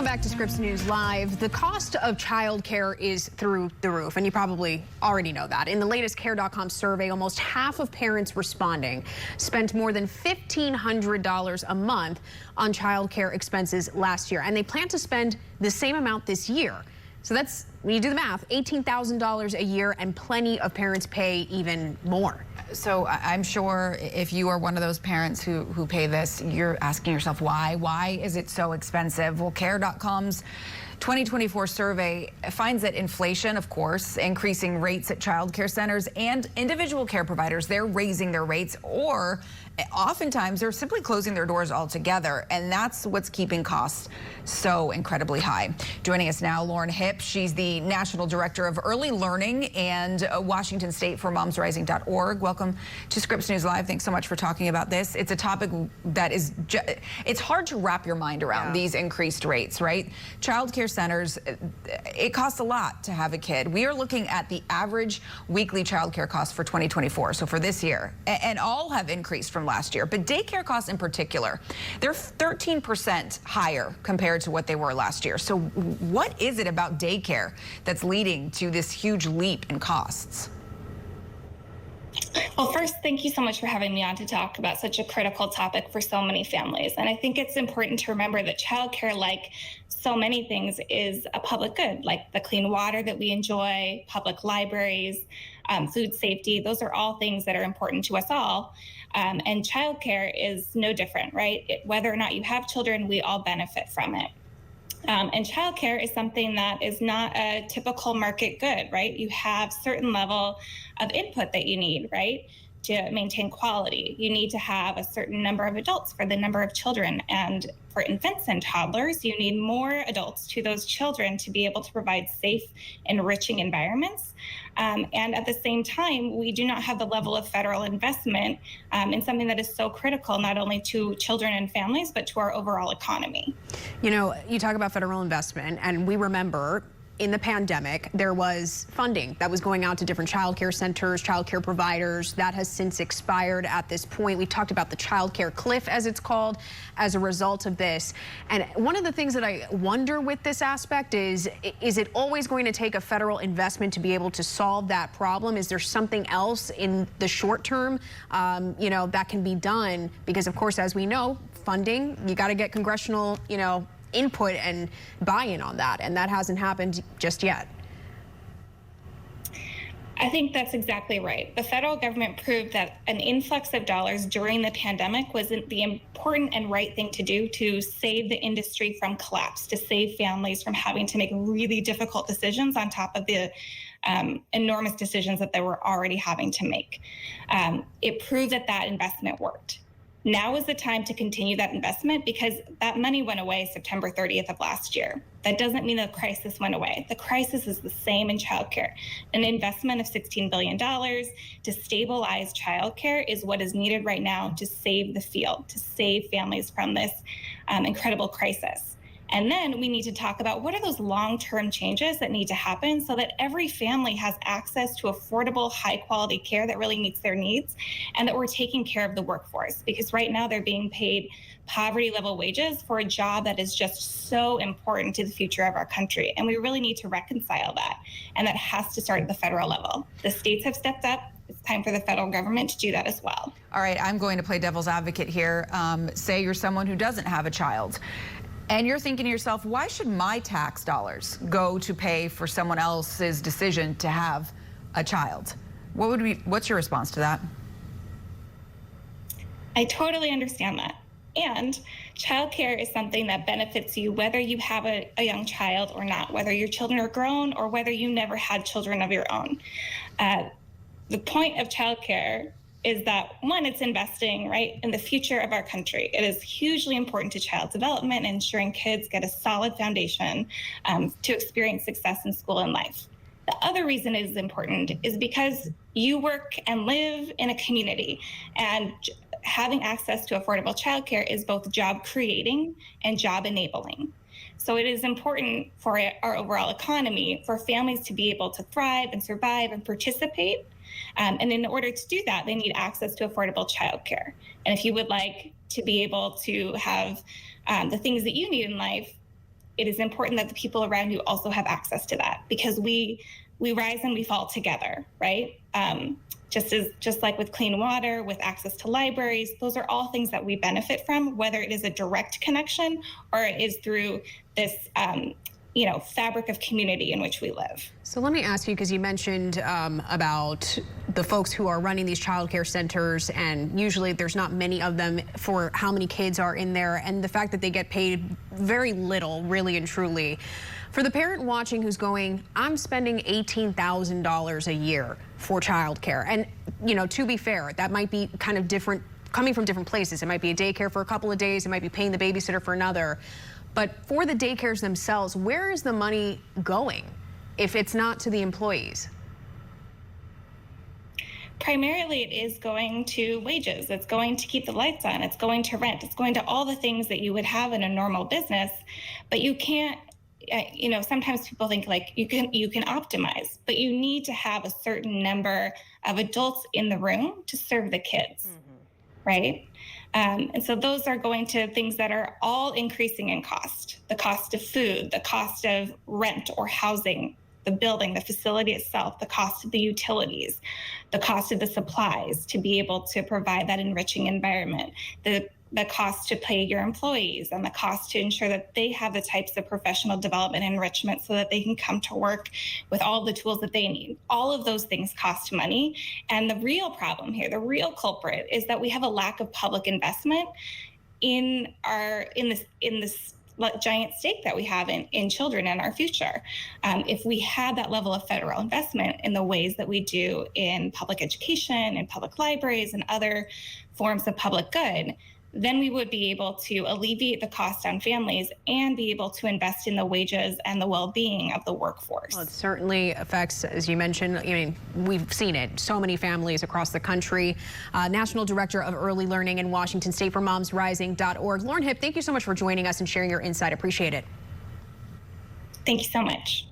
back to Scripps News Live. The cost of childcare is through the roof, and you probably already know that. In the latest Care.com survey, almost half of parents responding spent more than $1,500 a month on childcare expenses last year, and they plan to spend the same amount this year. So that's, when you do the math, $18,000 a year, and plenty of parents pay even more. So I'm sure if you are one of those parents who pay this, you're asking yourself why? Why is it so expensive? Well, Care.com's 2024 survey finds that inflation, of course, increasing rates at child care centers and individual care providers, they're raising their rates, or oftentimes they're simply closing their doors altogether, and that's what's keeping costs so incredibly high. Joining us now, Hipp. She's the National Director of Early Learning and Washington State for MomsRising.org. Welcome to Scripps News Live. Thanks so much for talking about this. It's a topic that is, it's hard to wrap your mind around these increased rates, right? Child care centers, it costs a lot to have a kid. We are looking at the average weekly child care costs for 2024, so for this year, and all have increased from last year, but daycare costs in particular, they're 13% higher compared to what they were last year. So what is it about daycare that's leading to this huge leap in costs? Well, first, thank you so much for having me on to talk about such a critical topic for so many families. And I think it's important to remember that childcare, like so many things, is a public good, like the clean water that we enjoy, public libraries, food safety. Those are all things that are important to us all. And childcare is no different, right? Whether or not you have children, we all benefit from it. And childcare is something that is not a typical market good, right? You have certain level of input that you need, right, to maintain quality. You need to have a certain number of adults for the number of children. And for infants and toddlers, you need more adults to those children to be able to provide safe, enriching environments. And at the same time, we do not have the level of federal investment in something that is so critical, not only to children and families, but to our overall economy. You know, you talk about federal investment, and we remember in the pandemic, there was funding that was going out to different child care centers, child care providers. That has since expired at this point. We talked about the child care cliff, as it's called, as a result of this. And one of the things that I wonder with this aspect is it always going to take a federal investment to be able to solve that problem? Is there something else in the short term, you know, that can be done? Because, of course, as we know, funding, you got to get congressional, you know, input and buy-in on that, and that hasn't happened just yet. I think that's exactly right. The federal government proved that an influx of dollars during the pandemic was the important and right thing to do to save the industry from collapse, to save families from having to make really difficult decisions on top of the enormous decisions that they were already having to make. It proved that that investment worked. Now is the time to continue that investment, because that money went away September 30th of last year. That doesn't mean the crisis went away. The crisis is the same in childcare. An investment of $16 billion to stabilize childcare is what is needed right now to save the field, to save families from this incredible crisis. And then we need to talk about what are those long-term changes that need to happen so that every family has access to affordable, high-quality care that really meets their needs, and that we're taking care of the workforce. Because right now they're being paid poverty-level wages for a job that is just so important to the future of our country. And we really need to reconcile that. And that has to start at the federal level. The states have stepped up. It's time for the federal government to do that as well. All right, I'm going to play devil's advocate here. Say you're someone who doesn't have a child, and you're thinking to yourself, why should my tax dollars go to pay for someone else's decision to have a child? What's your response to that? I totally understand that. And childcare is something that benefits you whether you have a young child or not, whether your children are grown or whether you never had children of your own. The point of childcare is that, one, it's investing, right, in the future of our country. It is hugely important to child development and ensuring kids get a solid foundation to experience success in school and life. The other reason it is important is because you work and live in a community, and having access to affordable childcare is both job creating and job enabling. So it is important for our overall economy for families to be able to thrive and survive and participate. And in order to do that, they need access to affordable childcare. And if you would like to be able to have the things that you need in life, it is important that the people around you also have access to that, because we rise and we fall together, right? Just like with clean water, with access to libraries, those are all things that we benefit from, whether it is a direct connection or it is through this fabric of community in which we live. So let me ask you, because you mentioned about the folks who are running these childcare centers, and usually there's not many of them for how many kids are in there, and the fact that they get paid very little, really and truly. For the parent watching who's going, I'm spending $18,000 a year for childcare, and to be fair, that might be kind of different, coming from different places. It might be a daycare for a couple of days, it might be paying the babysitter for another. But for the daycares themselves, where is the money going if it's not to the employees? Primarily, it is going to wages. It's going to keep the lights on. It's going to rent. It's going to all the things that you would have in a normal business. But you can't, sometimes people think like you can optimize, but you need to have a certain number of adults in the room to serve the kids, right? And so those are going to things that are all increasing in cost. The cost of food, the cost of rent or housing, the building, the facility itself, the cost of the utilities, the cost of the supplies to be able to provide that enriching environment, the cost to pay your employees, and the cost to ensure that they have the types of professional development and enrichment so that they can come to work with all the tools that they need. All of those things cost money. And the real problem here, the real culprit, is that we have a lack of public investment in this giant stake that we have in children and our future. If we had that level of federal investment in the ways that we do in public education and public libraries and other forms of public good, then we would be able to alleviate the cost on families and be able to invest in the wages and the well-being of the workforce. Well, it certainly affects, as you mentioned, we've seen it, so many families across the country. National Director of Early Learning in Washington State for MomsRising.org. Lauren Hipp, thank you so much for joining us and sharing your insight. Appreciate it. Thank you so much.